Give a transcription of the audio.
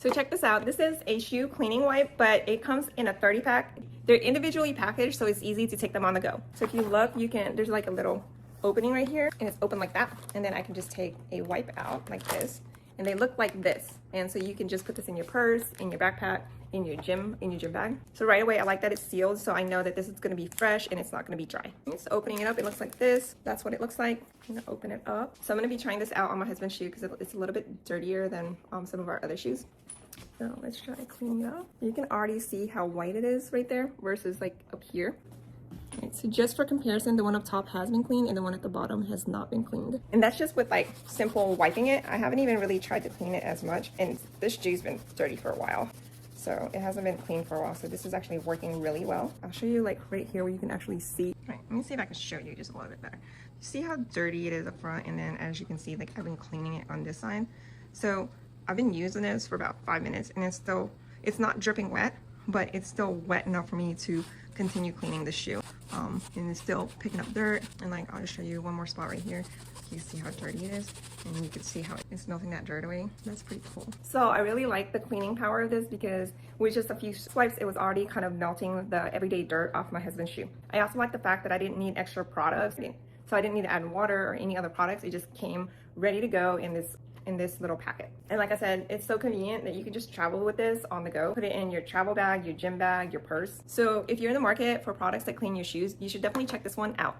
So check this out. This is a shoe cleaning wipe, but it comes in a 30 pack. They're individually packaged, so it's easy to take them on the go. So if you look, you can, there's like a little opening right here, and it's open like that. And then I can just take a wipe out like this, and they look like this. And so you can just put this in your purse, in your backpack, in your gym bag. So right away, I like that it's sealed, so I know that this is gonna be fresh and it's not gonna be dry. So opening it up, it looks like this. That's what it looks like. I'm gonna open it up. So I'm gonna be trying this out on my husband's shoe because it's a little bit dirtier than some of our other shoes. So let's try cleaning it up. You can already see how white it is right there versus like up here. Right, so just for comparison, the one up top has been cleaned and the one at the bottom has not been cleaned. And that's just with like simple wiping it. I haven't even really tried to clean it as much, and this shoe's been dirty for a while. So it hasn't been cleaned for a while. So this is actually working really well. I'll show you like right here where you can actually see. All right, let me see if I can show you just a little bit better. See how dirty it is up front, and then as you can see, like I've been cleaning it on this side. So I've been using this for about 5 minutes, and it's not dripping wet, but it's still wet enough for me to continue cleaning the shoe. And it's still picking up dirt, and like I'll just show you one more spot right here. You see how dirty it is, and you can see how it's melting that dirt away. That's pretty cool. So I really like the cleaning power of this because with just a few swipes, it was already kind of melting the everyday dirt off my husband's shoe. I also like the fact that I didn't need extra products, so I didn't need to add water or any other products. It just came ready to go in this little packet. And like I said, it's so convenient that you can just travel with this on the go. Put it in your travel bag, your gym bag, your purse. So if you're in the market for products that clean your shoes, you should definitely check this one out.